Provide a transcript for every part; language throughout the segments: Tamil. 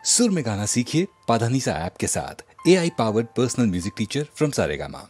सुर में गाना सीखिए पाधानीसा ऐप के साथ। AI powered personal music teacher from Saregama.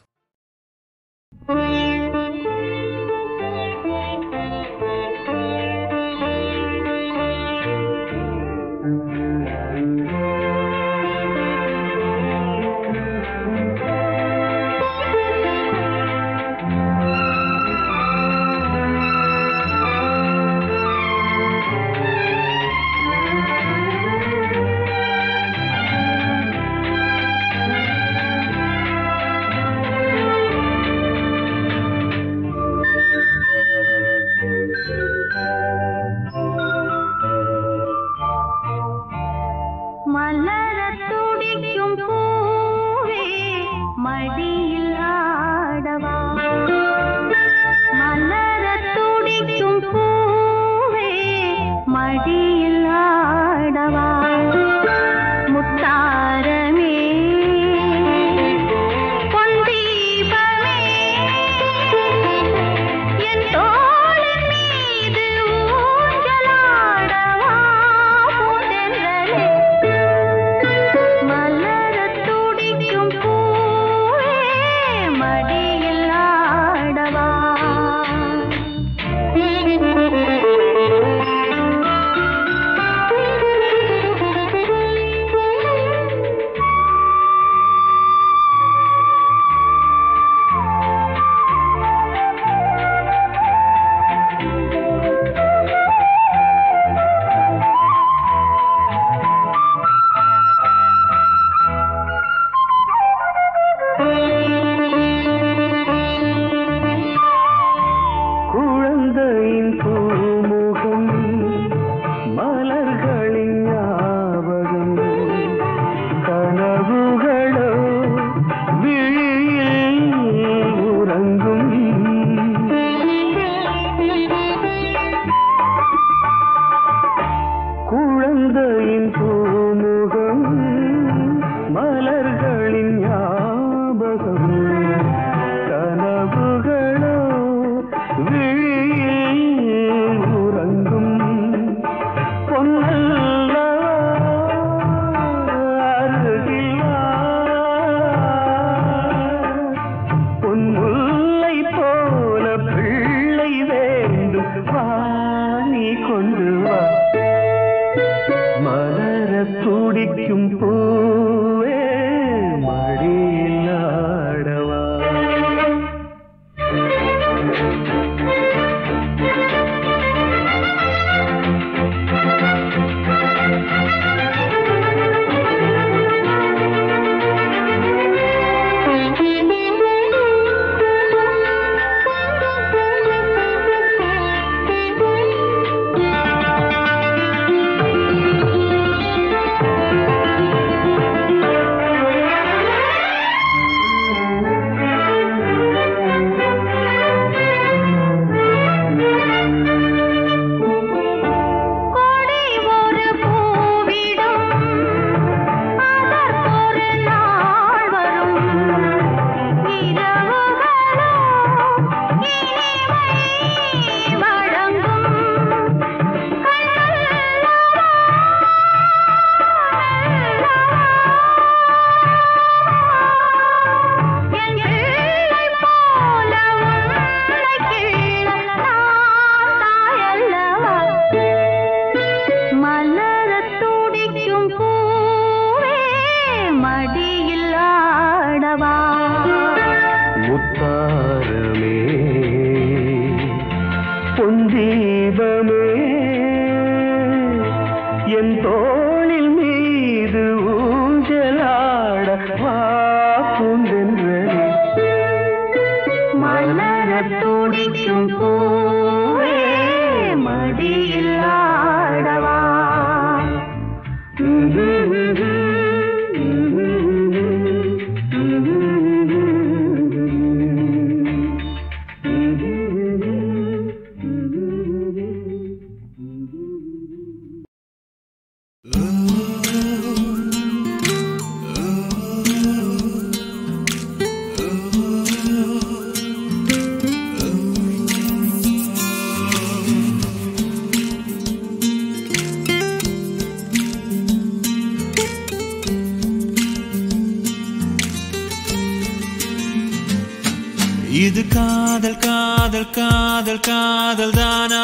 இது காதல் காதல் காதல் காதல் தானா,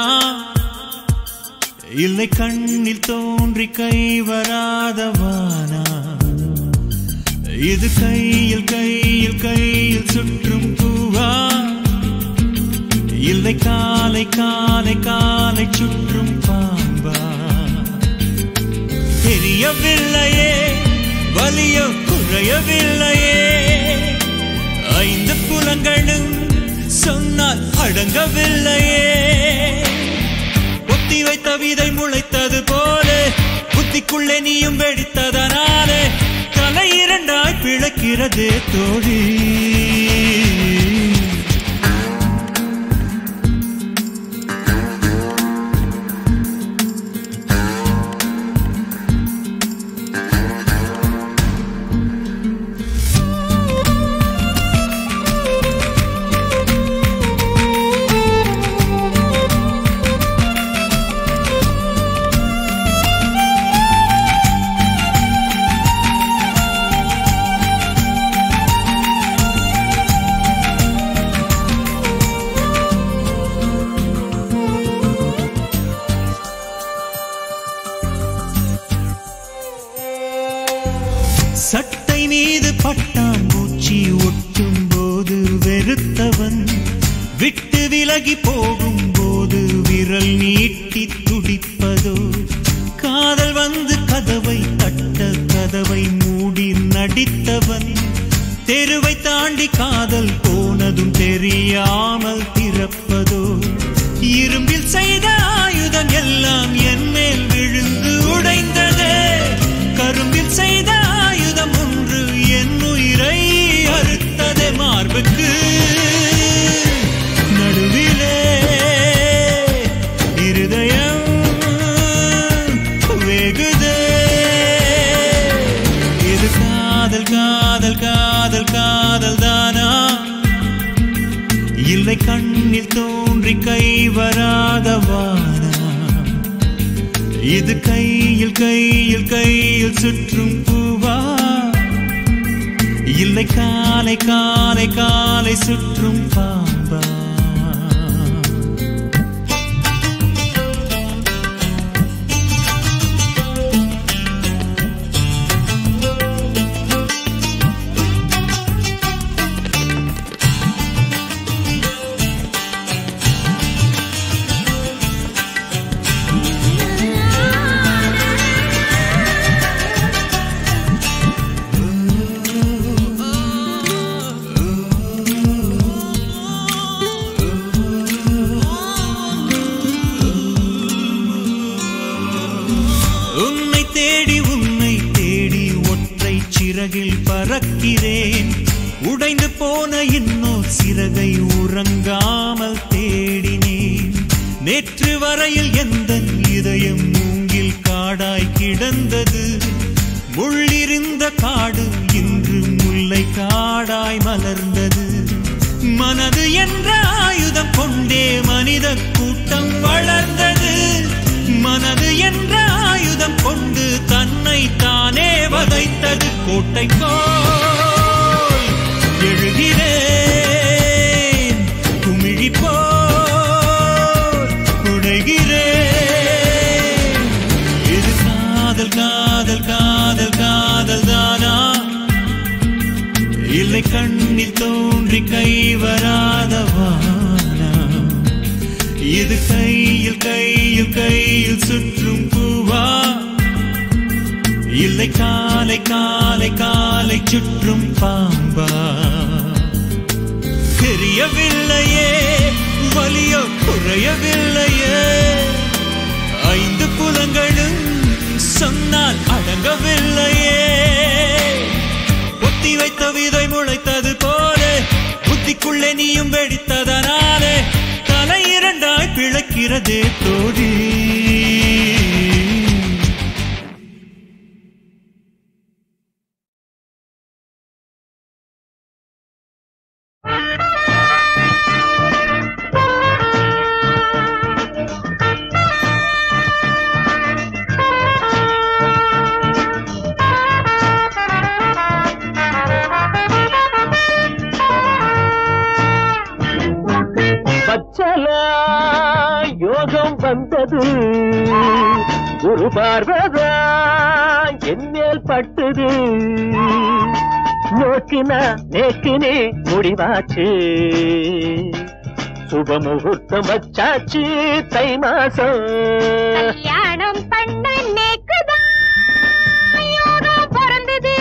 இல்லை கண்ணில் தோன்றி கை வராதவானா? இது கையில் கையில் கையில் சுற்றும் பூவா, இல்லை காலை காலை காலை சுற்றும் பாம்பா? தெரியவில்லையே, வலியோ குறையவில்லையே, 5 புலங்களும் சொன்னால் அடங்கவில்லையே. ஒத்தி வைத்த விதை முளைத்தது போல புத்திக்குள்ளே நீயும் வெடித்ததனாலே தலை 2ஆய் பிளக்கிறதே தோழி. சட்டை மீது பட்டாம்பூச்சி ஒட்டும் போது வெறுத்தவன், விட்டு விலகி போகும் போது விரல் நீட்டி துடிப்பதோ? காதல் வந்து கதவை தட்ட கதவை மூடி நடித்தவன், தெருவை தாண்டி காதல் போனதும் தெரியாமல் திறப்பதோ? இரும்பில் செய்த ஆயுதம் எல்லாம் என் மேல் விழுந்து உடைந்ததே, கரும்பில் செய்த ஆயுதம் ஒன்று என் உயிரை அறுத்ததே. மார்புக்கு நடுவிலே இருதயம் வேகுதே. இது காதல் காதல் காதல் காதல் தானா, இல்லை கண்ணில் தோன்றி கை வராதவானா? இது கையில் கையில் கையில் சுற்றும் பூவா, இல்லை காலை காலை காலை சுற்றும் பாம்பா? உன்னை தேடி ஒற்றை சிறகில் பறக்கிறேன், உடைந்து போன இன்னொரு சிறகை உறங்காமல் தேடினேன். நேற்று வரையில் எந்த இதயம் மூங்கில் காடாய் கிடந்தது, முள்ளிருந்த காடு இன்று முல்லை காடாய் மலர்ந்தது. மனது என்ற ஆயுதம் கொண்டே மனித கூட்டம் வளர்ந்தது, மனது என்ற ஆயுதம் கொண்டு தன்னை தானே வதைத்தது. கோட்டை போல் எழுகிறேன், குமிழி போல் உடைகிறேன். இது காதல் காதல் காதல் காதல் தானா, இல்லை கண்ணில் தோன்றி கை வராதவானா? இது கையில் கையில் கையில் சுற்றும் பூவா, இல்லை காலை காலை காலை சுற்றும் பாம்பா? தெரியவில்லையே, வலியோ குறையவில்லையே, 5 புலங்களும் சொன்னால் அடங்கவில்லையே. ஒத்தி வைத்த விதை முளைத்தது போல புத்திக்குள்ளே நீயும் வெடித்ததனாலே தலை 2ஆய் பிளக்கிறதே தோழி. வந்தது குரு பார்வதா என் மேல் பட்டது நோக்கினா நேக்கினே முடிவாச்சு சுப முகூர்த்தம் வச்சாச்சு தை மாசம் கல்யாணம் பண்ண நேக்குதான் யோகம் பிறந்தது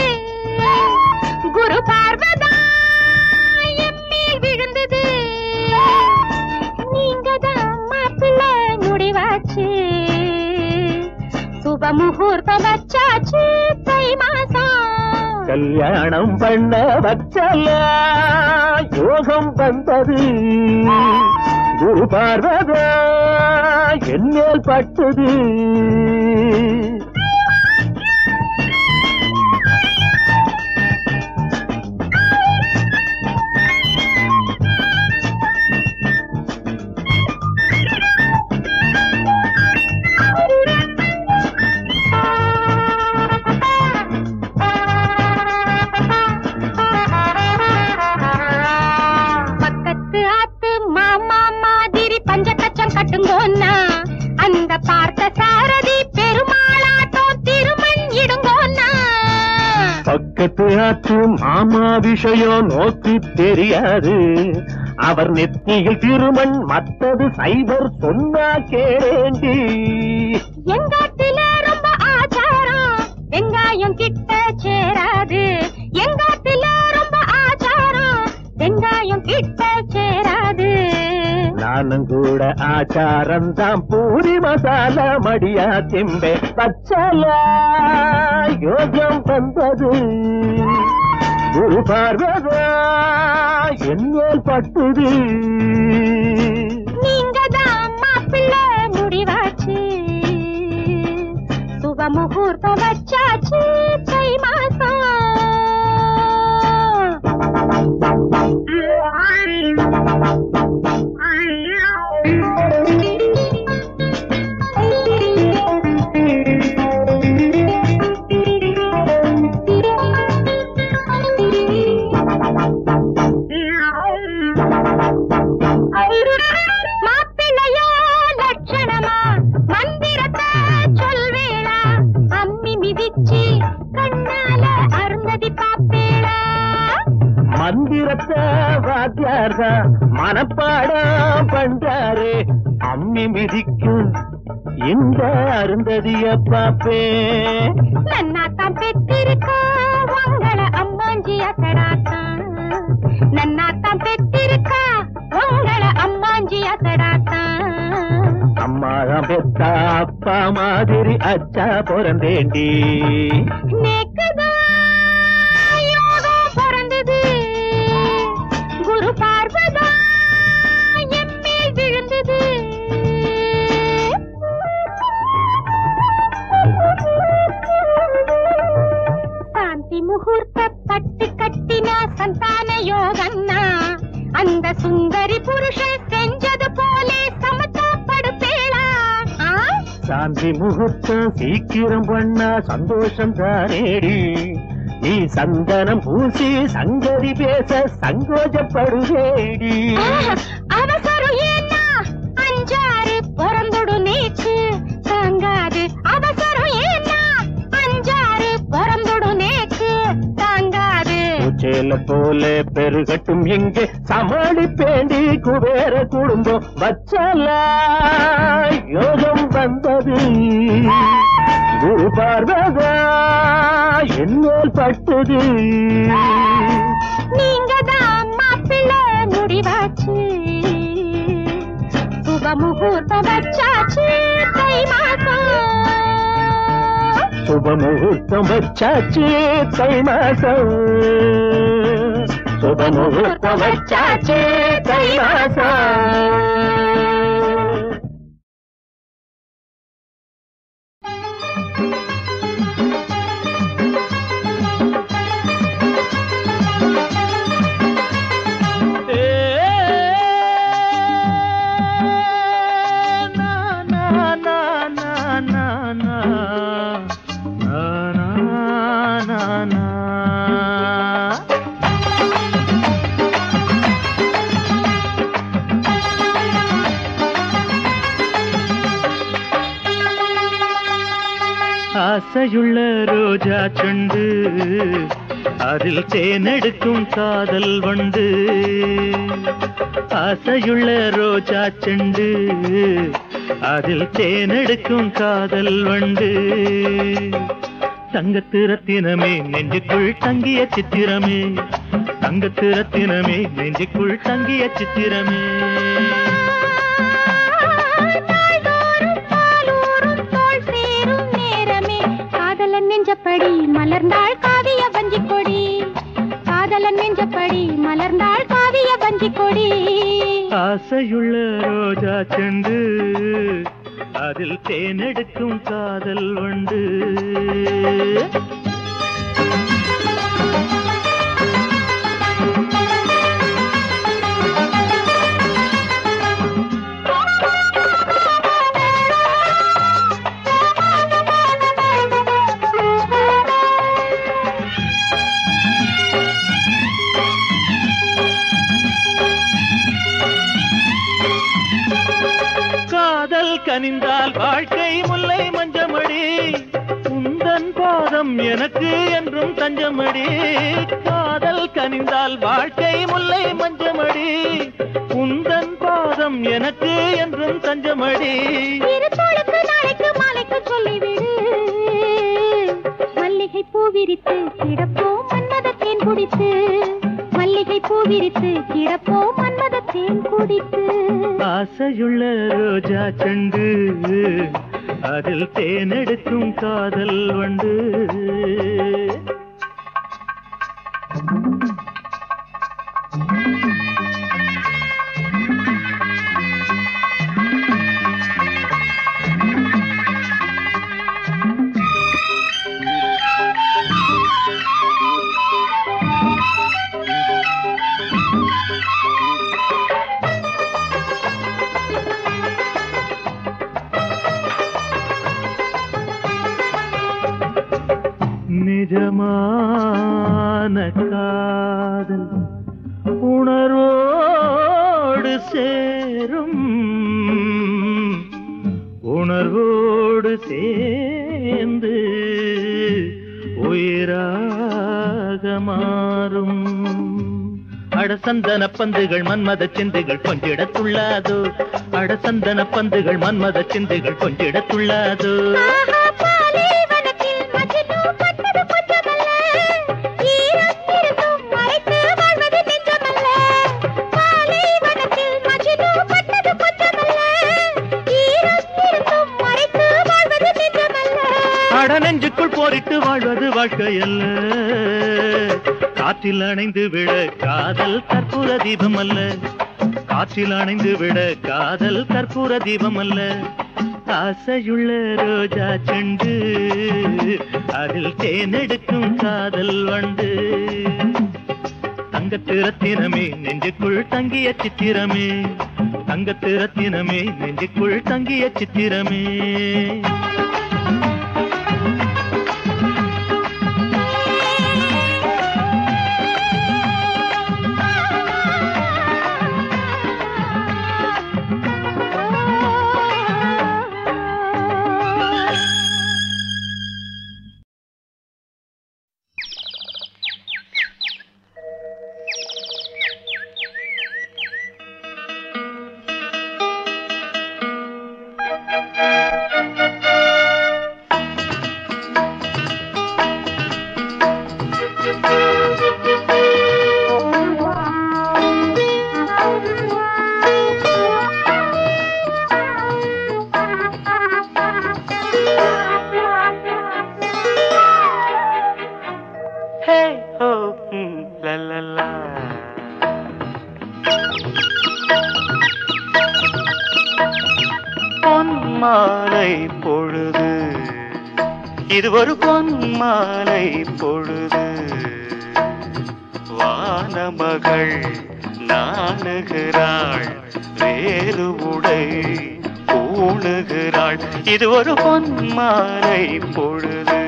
குரு பார்வதா என் மேல் விழுந்தது நீங்க தான் மாப்பிள்ளை முடிவாச்சு சுப முகூர்த்தம் வச்சாச்சு தை மாசம் கல்யாணம் பண்ண வச்சல யோகம் வந்தது குரு பார்வதா என் மேல் பட்டது அந்த பார்த்த சாரதி பெருமாளாட்டம் திருமண் இடுங்கோன்னா பக்கத்து ஆத்து மாமா விஷயம் நோக்கி தெரியாது அவர் நெத்தியில் திருமண் மத்தது சைபர் சொன்னா கேளேண்டி எங்காட்டில ரொம்ப ஆச்சாரம் வெங்காயம் கிட்ட சேராது எங்காட்டில ரொம்ப ஆச்சாரம் வெங்காயம் கிட்ட சேராது நானும் கூட ஆச்சாரம் தான் பூரி மசாலா மடியா திம்பே பச்சலா யோகம் வந்தது குரு பார்வதா என் மேல் பட்டது நீங்க தான் மாப்பிள்ளை முடிவாச்சு சுப முகூர்த்தம் வச்சாச்சு தை மாசம் மாப்பிள்ளையோ லட்சணமா மந்திரத்தை சொல்வேளா அம்மி மிதிச்சு கண்ணால அருந்ததி பாப்பேளா மந்திரத்தை வாத்தியார் தான் மனப்பாடம் பண்றாரு அம்மி மிதிக்கும் இந்த அருந்ததிய பாப்பே நன்னாத்தான் பெற்றிருக்கா உங்களை அம்மாஞ்சி அசடாத்தான் நன்னாத்தான் பெற்றிருக்கா உங்களை அம்மாஞ்சி அசடாத்தான் அம்மாதான் பெத்தா அப்பா மாதிரி அச்சா பிறந்தேண்டி நேக்குதான் யோகம் பிறந்தது குரு பார்வதா என் மேல் விழுந்தது சாந்தி முகூர்த்த பட்டு கட்டினா சந்தான யோகன்னா அந்த சுந்தரி புருஷன் செஞ்சது போலே சமத்தாப்படுப்பேளா சாந்தி முகூர்த்தம் சீக்கிரம் பண்ணா சந்தோஷம் தானேடி நீ சந்தனம் பூசி சங்கதி பேச சங்கோஜப்படுவேடி அவசரம் ஏன்னா அஞ்சாறு பிறந்துடு நேக்கு தாங்காது அவசரம் ஏன்னா அஞ்சாறு பிறந்துடு நேக்கு தாங்காது சேல போல பெருகட்டும் எங்கே சமாளிப்பேண்டி குபேர குடும்பம் வச்சல யோகம் வந்தது குரு பார்வதா என் மேல் பட்டது நீங்க தான் மாப்பிள்ளை முடிவாச்சு சுப முகூர்த்தம் வச்சாச்சு தை மாசம் சுப முகூர்த்தம் வச்சாச்சு தை மாசம் சுப முகூர்த்தம் வச்சாச்சு தை மாசம் ஆசையுள்ள ரோஜா செண்டு அதில் தேனெடுக்கும் காதல் வண்டு. ஆசையுள்ள ரோஜா செண்டு அதில் தேனெடுக்கும் காதல் வண்டு. தங்கத்து ரத்தினமே நெஞ்சுக்குள் தங்கிய சித்திரமே, தங்கத்து ரத்தினமே நெஞ்சுக்குள் தங்கிய சித்திரமே. காதலன் நெஞ்சப்படி மலர்ந்தாள் காவிய வஞ்சி கொடி, காதலன் நெஞ்சப்படி மலர்ந்தாள் காவிய வஞ்சி கொடி. ஆசையுள்ள ரோஜா செண்டு அதில் தேனெடுக்கும் காதல் வண்டு. கனிந்தால் வாழ்க்கை முல்லை மஞ்சமடி, உந்தன் பாதம் எனக்கு என்றும் தஞ்சமடி. காதல் கனிந்தால் வாழ்க்கை முல்லை மஞ்சமடி, உந்தன் பாதம் எனக்கு என்றும் தஞ்சமடி. நாளைக்கு மாலைக்கு சொல்லிவிடு, மல்லிகை பூவிரித்து கிடப்போம் மன்மதத்தேன் குடித்து, மல்லிகை பூவிரித்து கிடப்போம் மன்மதத்தேன் குடித்து. ஆசையுள்ள ரோஜா செண்டு அதில் தேனெடுக்கும் காதல் வண்டு. நிஜமான காதல் உணர்வோடு சேரும், உணர்வோடு சேர்ந்து உயிராக மாறும். அடசந்தன பந்துகள் மன்மத சிந்துகள் கொஞ்சிடத்துள்ளாதோ, அடசந்தன பந்துகள் மன்மத சிந்துகள் கொஞ்சிடத்துள்ளாதோ. நெஞ்சுக்குள் போரிட்டு வாழ்வது வாழ்க்கையல்ல, காற்றில் அணைந்து விட காதல் கற்பூர தீபம் அல்ல, காற்றில் அணைந்து விட காதல் கற்பூர தீபம் அல்ல. ஆசையுள்ள ரோஜா செண்டு அதில் தேனெடுக்கும் காதல் வண்டு. தங்கத்து ரத்தினமே நெஞ்சுக்குள் தங்கிய சித்திரமே, தங்கத்து ரத்தினமே நெஞ்சுக்குள் தங்கிய சித்திரமே. பொன்மாலை பொழுது, இது ஒரு பொன்மாலை பொழுது, வானமகள் நாணுகிறாள், வேறு உடை பூணுகிறாள், இது ஒரு பொன்மாலை பொழுது.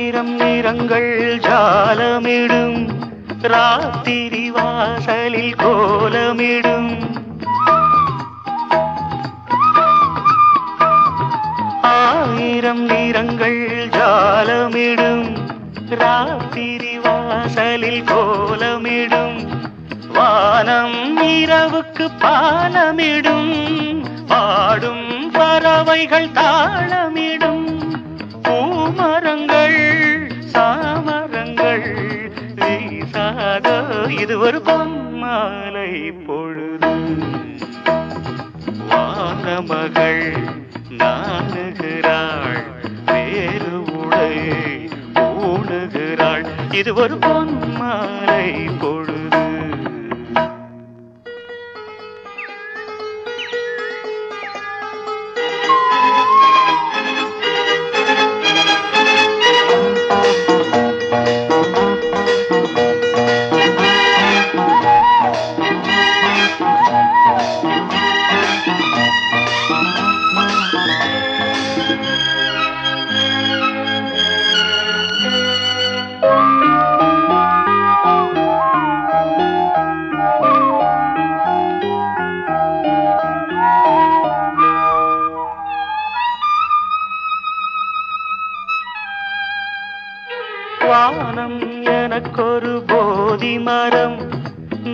ஆயிரம் நிறங்கள் ஜாலமிடும் ராத்திரி வாசலில் கோலமிடும் ஆயிரம் நிறங்கள் ஜாலமிடும் ராத்திரி வாசலில் கோலமிடும் வானம் இரவுக்கு பாலமிடும் பாடும் பறவைகள் தாளமிடும் பூமரங்கள் சாமரங்கள் வீசாத இது ஒரு பொன்மாலை பொழுது வானமகள் நாணுகிறாள் வேறு உடை ஊணுகிறாள் இது ஒரு பொன்மாலை பொழுது வானம் எனக்கொரு போதி மரம்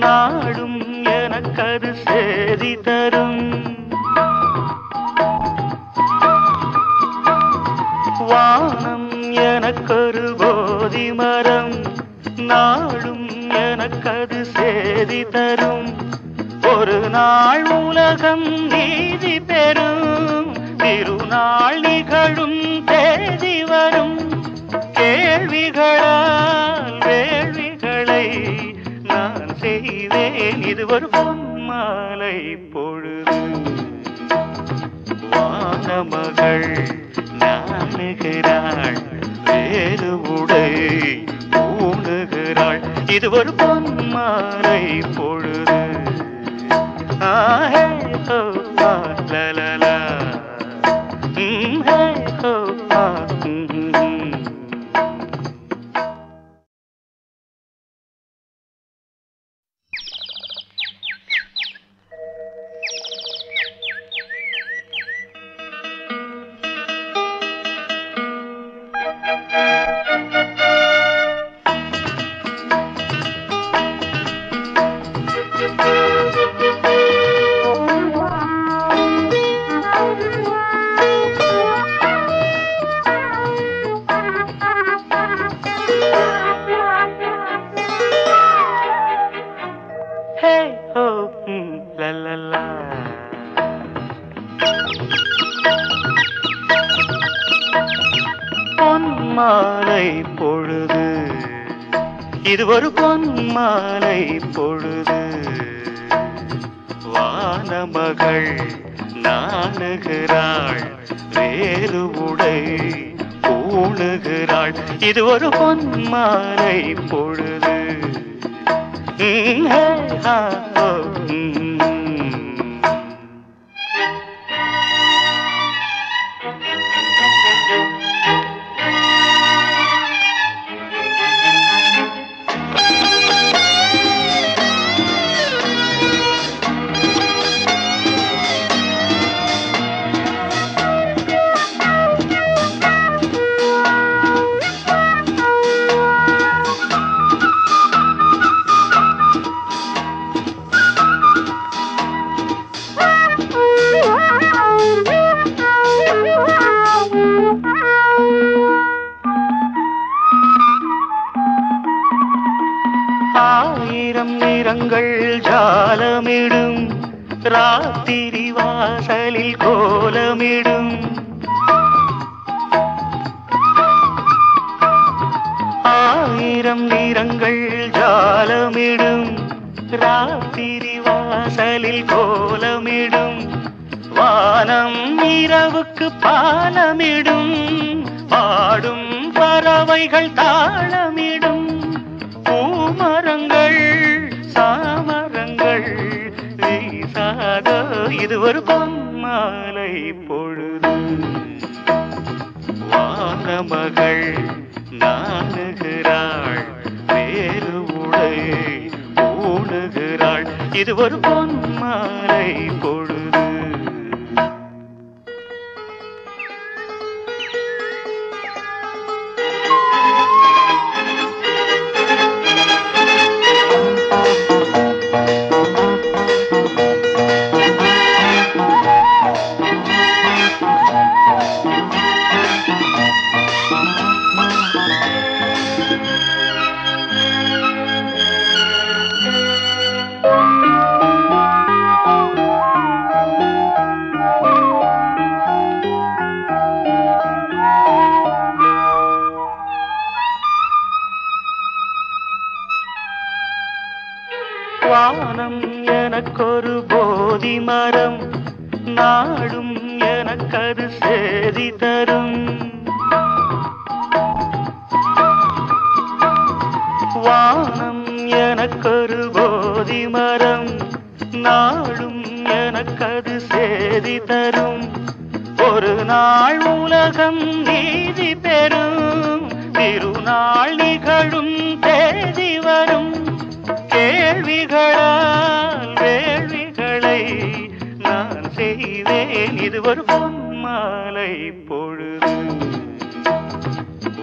நாடும் எனக்கது சேதி தரும் வானம் எனக்கொரு போதி மரம் நாடும் எனக்கது சேதி தரும் ஒரு நாள் உலகம் நீதி பெறும் திருநாள் நிகழும் தேதி வரும் கேள்விகளால் வேள்விகளை நான் செய்வேன் இது ஒரு பொன்மாலை பொழுது வானமகள் நாணுகிறாள் வேறு உடை ஊணுகிறாள் இது ஒரு பொன்மாலை பொழுது ஆஹே ஹோ லலலா ஹே ஹோ பொன்மாலை பொழுது இது ஒரு பொன்மாலை பொழுது வானமகள் நாணுகிறாள் வேறு உடை ஊணுகிறாள் இது ஒரு பொன்மாலை பொழுது ஆயிரம் நிறங்கள் ஜாலமிடும் ராத்திரி வாசலில் கோலமிடும் ஆயிரம் நிறங்கள் ஜாலமிடும் ராத்திரி வாசலில் கோலமிடும் வானம் இரவுக்கு பாலமிடும் பாடும் பறவைகள் தாளமிடும் பூமரங்கள் சாமரங்கள் வீசாத இது ஒரு பொன்மாலை பொழுது வானமகள் இது ஒரு பொன்மாலை பொழுது. வானம் எனக்கொரு போதி மரம், நாடும் எனக்கது சேதி தரும். வானம் எனக்கொரு போதி மரம், நாடும் எனக்கது சேதி தரும். ஒரு நாள் உலகம் நீதி பெறும், திருநாள் நிகழும் தேதி வரும். கேள்விகளால் வேள்விகளை நான் செய்வேன், இது ஒரு பொன்மாலை பொழுது.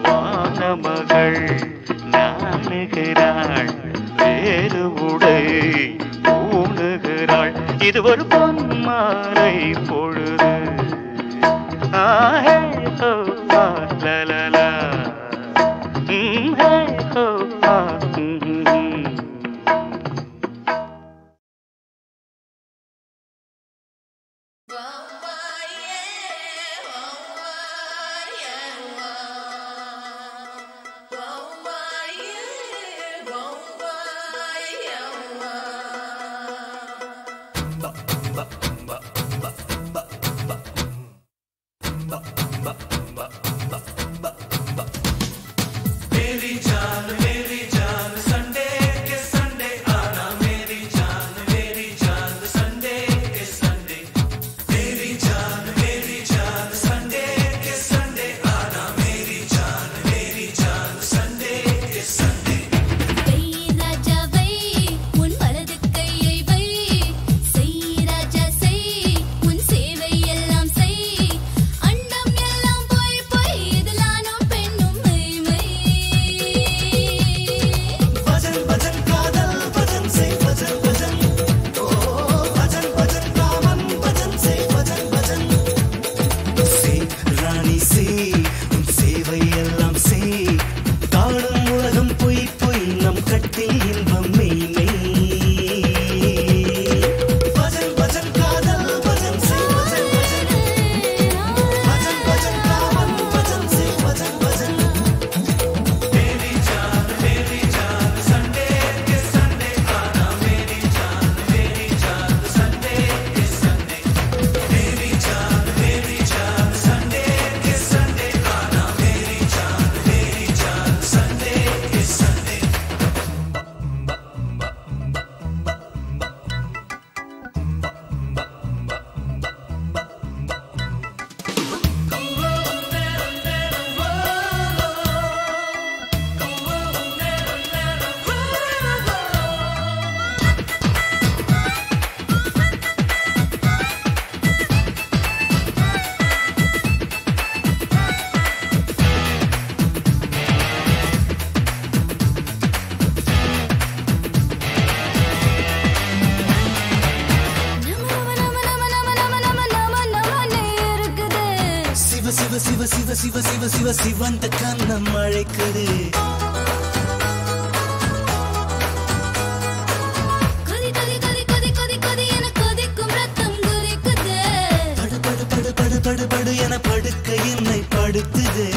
வானமகள் நாணுகிறாள், வேறு உடை பூணுகிறாள், இது ஒரு பொன்மாலை பொழுது. ஆஹே ஹோ லலலா, ஹே ஹோ சிவந்த கண்ணம் அழைக்குது. படு என படுக்க என்னை படுத்துது.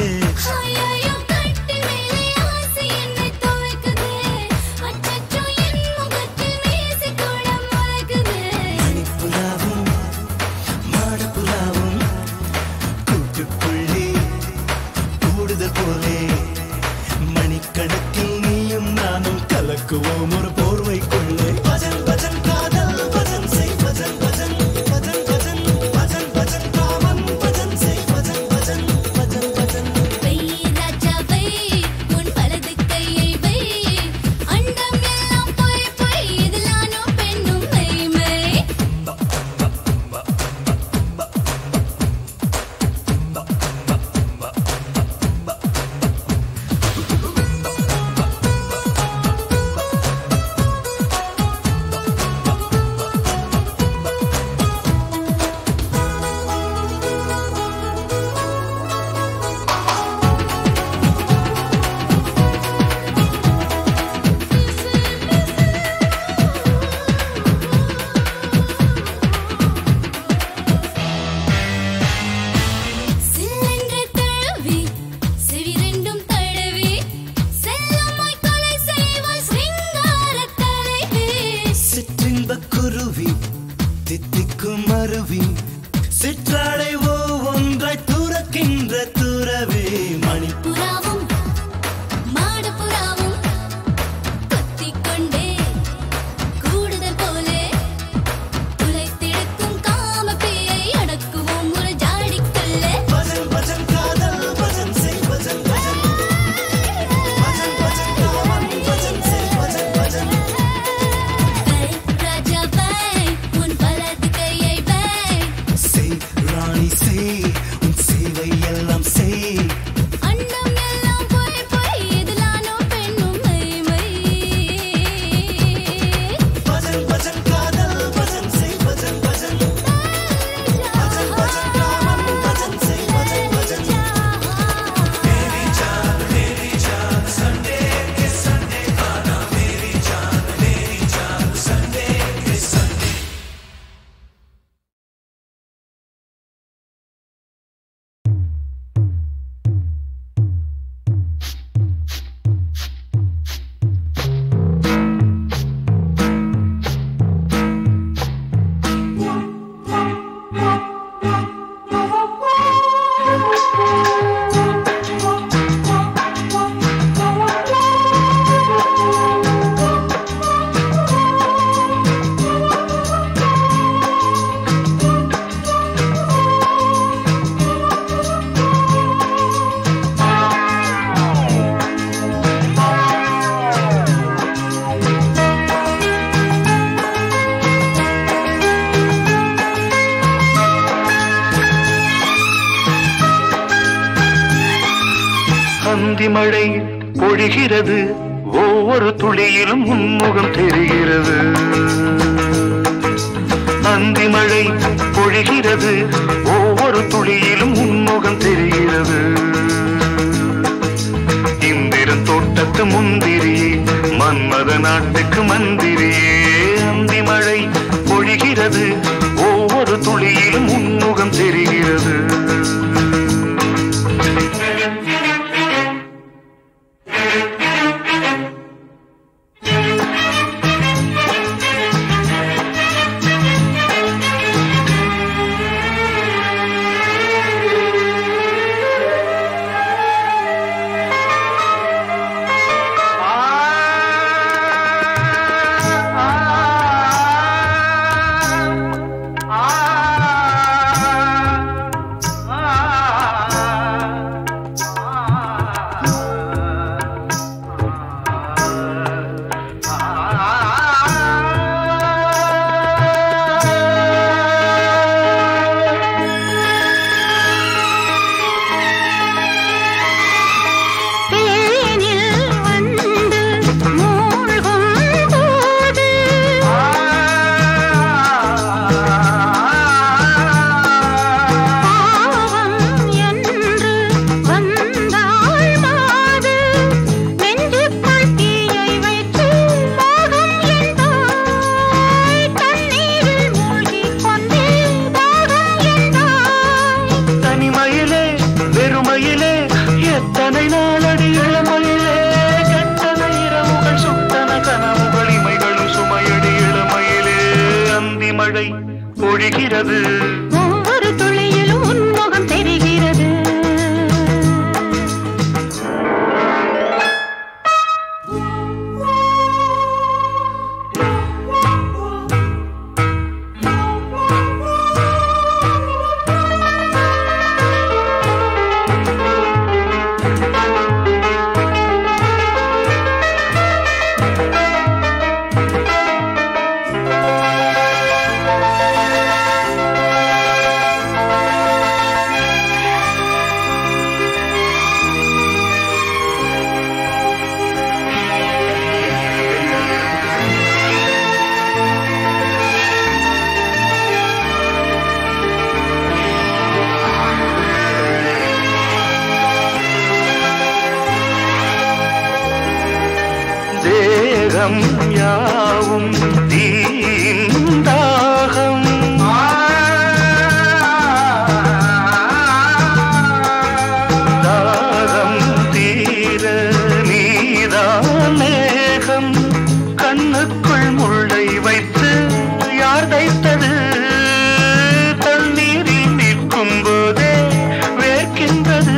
மணிக்கணக்கில் நீயும் நானும் கலக்குவோம் ஒரு போர்வைக்குள்ளே. பஜன் பஜன் காதல் பஜன் செய் பஜன் பஜன் பஜன் பஜன் பஜன் பஜன் காமன் பஜன் செய் பஜன் பஜன் பஜன் பஜன். ராஜாவை உன் வலது கையை வை, அண்டம் எல்லாம் போய் போய் இதில் நானும் பெண்ணும். மழை பொழிகிறது, ஒவ்வொரு துளியிலும் உன்முகம் தெரிகிறது. அந்தி மழை பொழிகிறது, ஒவ்வொரு துளியிலும் உன்முகம் தெரிகிறது. இந்திரன் தோட்டத்து முந்திரியே, மன்மத நாட்டுக்கு மந்திரியே. அந்தி மழை பொழிகிறது, ஒவ்வொரு துளியிலும் உன்முகம் தெரிகிறது. பொழிகிறது, ஒவ்வொரு துளியிலும் உன்முகம் தெரிகிறது. தேகம் யாவும் தீந்தாகம், தாகம் தீர நீதான் மேகம். கண்ணுக்குள் முள்ளை வைத்து யார் தைத்தது? தண்ணீரில் நிற்கும் போதே வேர்க்கின்றது.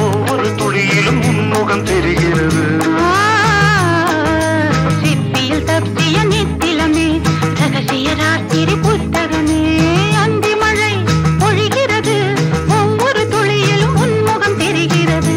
ஒவ்வொரு துளியிலும் உன்முகம் தெரிகிறது. சிப்பியில் தப்பிய நித்திலமே, ரகசிய ராத்திரி புத்தகமே. அந்தி மழை பொழிகிறது, ஒவ்வொரு துளியிலும் உன்முகம் தெரிகிறது.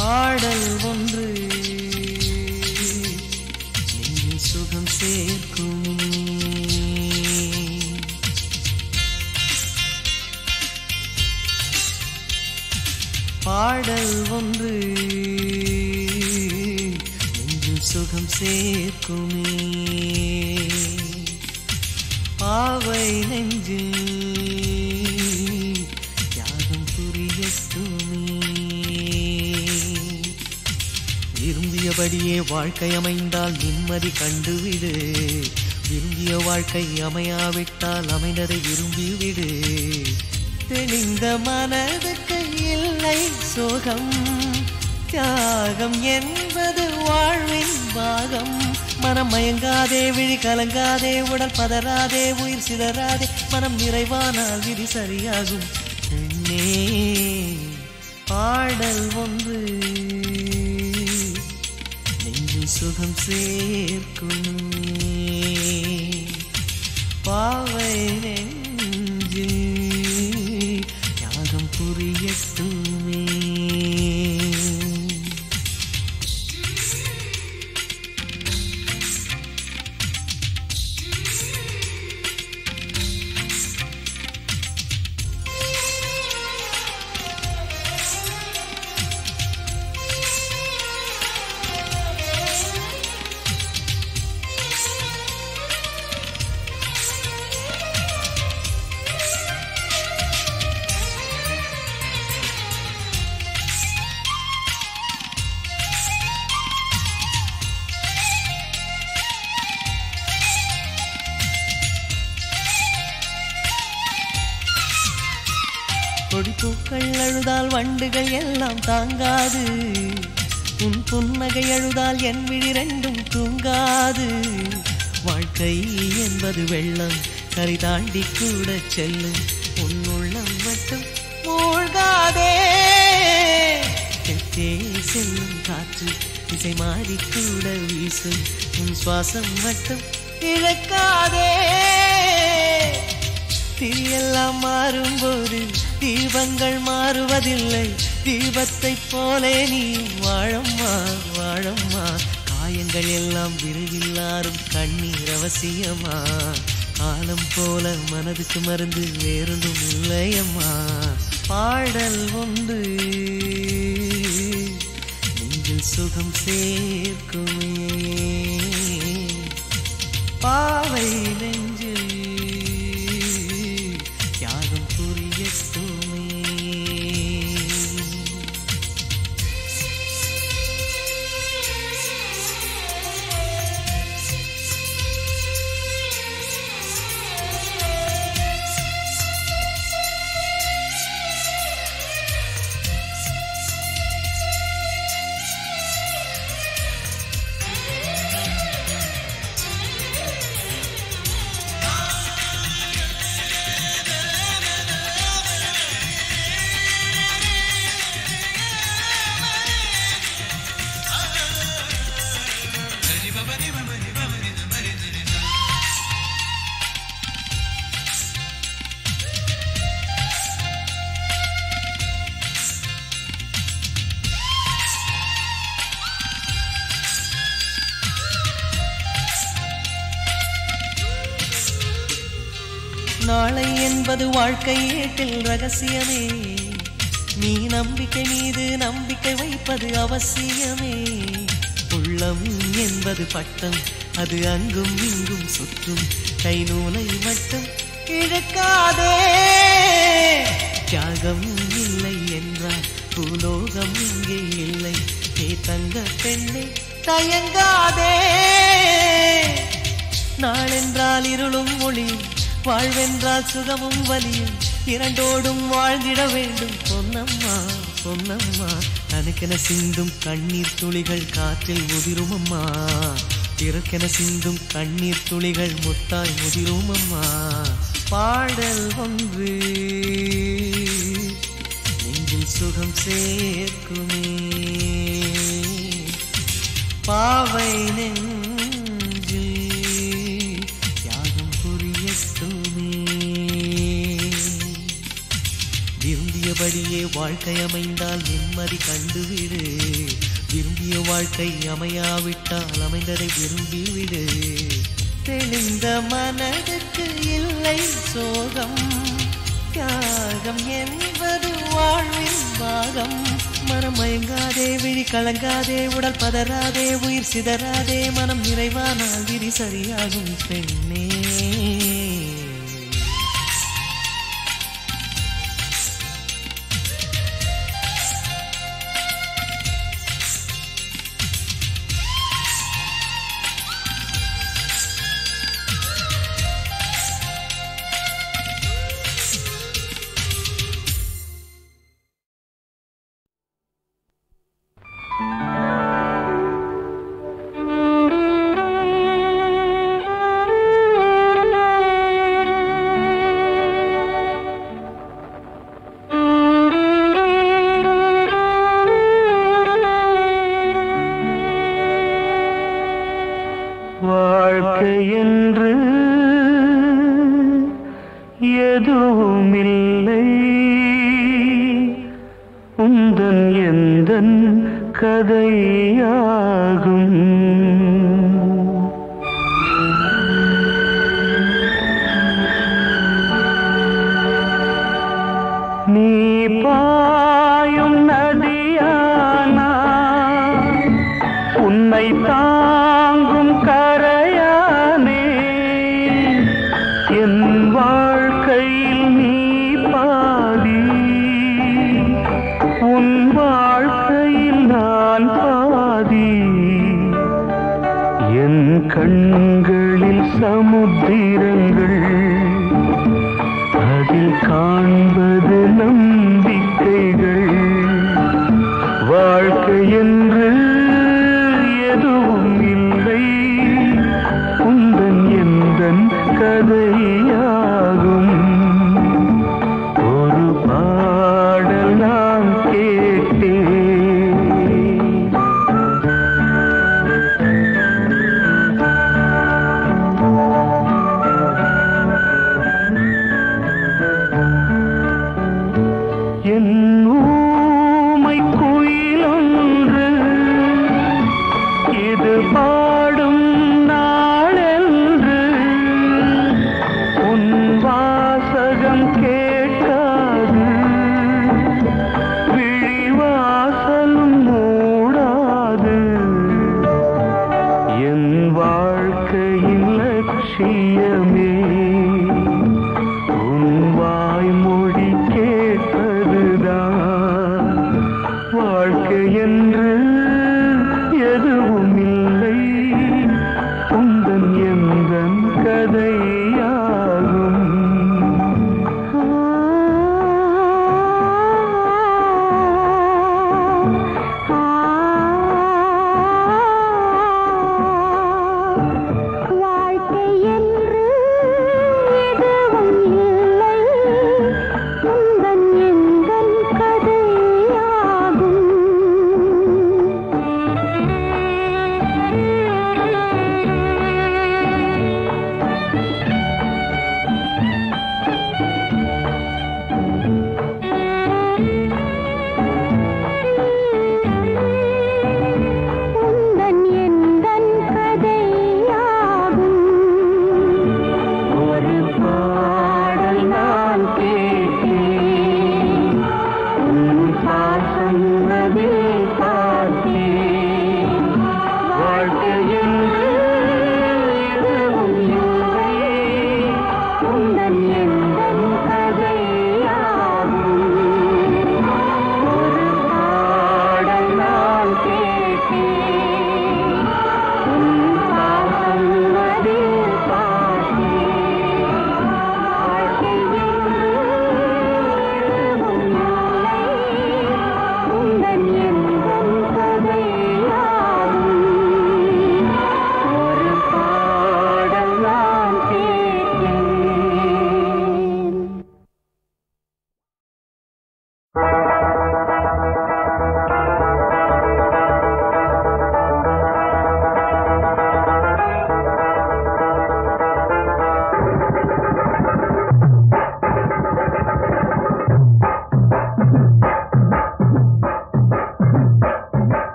பாடல் ஒன்று நெஞ்சில் சுகம் சேர்க்கும். பாடல் ஒன்று நெஞ்சில் சுகம் சேர்க்குமே. பாவை நெஞ்சில் தியாகம் புரியட்டுமே. விரும்பியபடியே வாழ்க்கை அமைந்தால் நிம்மதி கண்டுவிடு. விரும்பிய வாழ்க்கை அமையாவிட்டால் அமைந்ததை விரும்பிவிடு. தெளிந்த மனதுக்கு இல்லை சோகம், தியாகம் என்பது வாழ்வின் பாகம். மனம் மயங்காதே, விழி கலங்காதே, உடல் பதறாதே, உயிர் சிதறாதே, மனம் நிறைவானால் விதி சரியாகும். பெண்ணே பாடல் ஒன்று நெஞ்சில் சுகம் சேர்க்குமே, பாவை நெஞ்சில் தியாகம் புரியட்டுமே. கொடிப்பூக்கள் அழுதால் வண்டுகள் எல்லாம் தாங்காது, உன் புன்னகை அழுதால் என் விழி ரெண்டும் தூங்காது. வாழ்க்கை என்பது வெள்ளம், கரை தாண்டி கூட செல்லும், உன் உள்ளம் மட்டும் மூழ்காதே. கெட்டே செல்லும் காற்று திசை மாறி கூட வீசும், உன் சுவாசம் மட்டும் இழக்காதே. தீயெல்லாம் மாறும்போது தீபங்கள் மாறுவதில்லை, தீபத்தை போலே நீ வாழம்மா வாழம்மா. காயங்கள் எல்லாம் விரைவில் ஆறும், கண்ணீர் அவசியமா. காலம் போல மனதுக்கு மருந்து வேறொன்றும் இல்லையம்மா. பாடல் ஒன்று நெஞ்சில் சுகம் சேர்க்குமே, பாவை நெஞ்சில் தியாகம் புரியட்டுமே. நாளை என்பது வாழ்க்கை ஏட்டில் ரகசியமே, நீ நம்பிக்கை மீது நம்பிக்கை வைப்பது அவசியமே. உள்ளம் என்பது பட்டம், அது அங்கும் இங்கும் சுற்றும், கை நூலை மட்டும் இழுக்காதே. தியாகம் இல்லை என்றால் பூலோகம் இங்கே இல்லை, தங்க பெண்ணே தயங்காதே. நாளென்றால் இருளும் ஒளியும், வாழ்வென்றால் சுகமும் வலியும், இரண்டோடும் வாழ்ந்திட வேண்டும் பொன்னம்மா பொன்னம்மா. தனக்கென சிந்தும் கண்ணீர் துளிகள் காற்றில் உதிரும் அம்மா, பிறக்கென சிந்தும் கண்ணீர் துளிகள் முத்தாய் முதிரும் அம்மா. பாடல் ஒன்று நெஞ்சில் சுகம் சேர்க்குமே, பாவை நெஞ்சில் தியாகம் புரியட்டுமே. விரும்பியபடியே வாழ்க்கை அமைந்தால் நிம்மதி கண்டுவிடு, விரும்பிய வாழ்க்கை அமையாவிட்டால் அமைந்ததை விரும்பிவிடு. தெளிந்த மனதுக்கு இல்லை சோகம், தியாகம் என்பது வாழ்வின் பாகம். மனம் மயங்காதே, விழி கலங்காதே, உடல் பதறாதே, உயிர் சிதறாதே, மனம் நிறைவானால் விதி சரியாகும் பெண்ணே. வாழ்க்கை என்று எதுவுமில்லை உந்தன் எந்தன் கதையாகும் நீ பாயும் நதியானா உன்னை தாங்கும் கரையானே என் வாழ்க்கையில் நீ பாதி உன் வாழ்க்கையில் நான் பாதி என் கண்களில் சமுத்திரங்கள் அதில் காண்பது நம்பிக்கைகள் வாழ்க்கை என்று எதுவும் இல்லை உந்தன் எந்தன் கதையாகும் ஒரு பாடல் நான் கேட்டேன்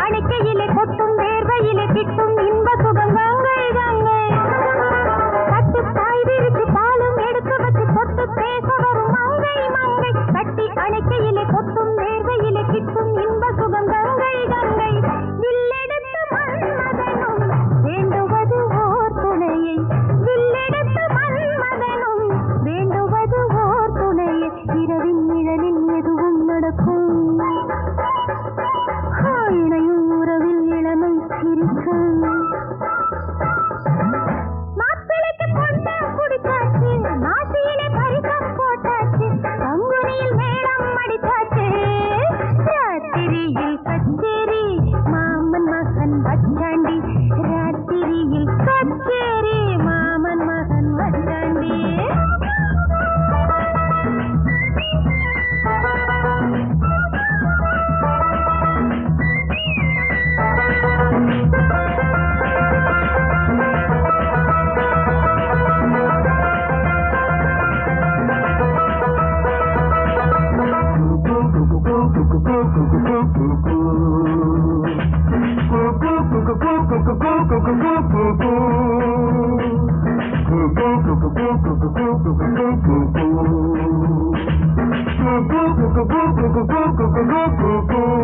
அணைக்கையிலே கொட்டும் வேர்வையிலே கிட்டும் இன்ப சுகம் கங்கை கங்கை கட்டு பாய் விரிச்சு பாலும் எடுத்து வச்சு தொட்டு பேச வரும் மங்கை மங்கை கட்டி அணைக்கையிலே கொட்டும் வேர்வையிலே கிட்டும் இன்ப சுகம் கங்கை கங்கை வில்லெடுத்து மன்மதனும் வேண்டுவது ஓர் துணையை வில்லெடுத்து மன்மதனும் வேண்டுவது ஓர் துணையை இரவின் நிழலில் எதுவும் நடக்கும் இணையும் உறவில் இளமை சிரிக்கும் மாப்பிளைக்கு பொண்ணு குடிச்சாச்சு மாசியிலே பரிசம் போட்டாச்சு பங்குனியில் மேளம் அடிச்சாச்சு ராத்திரியில் கச்சேரி மாமன் மகன் வச்சாண்டி ராத்திரியில் கச்சேரி மாமன் மகன் வச்சாண்டி Go, go, go, go, go, go, go, go, go, go, go, go.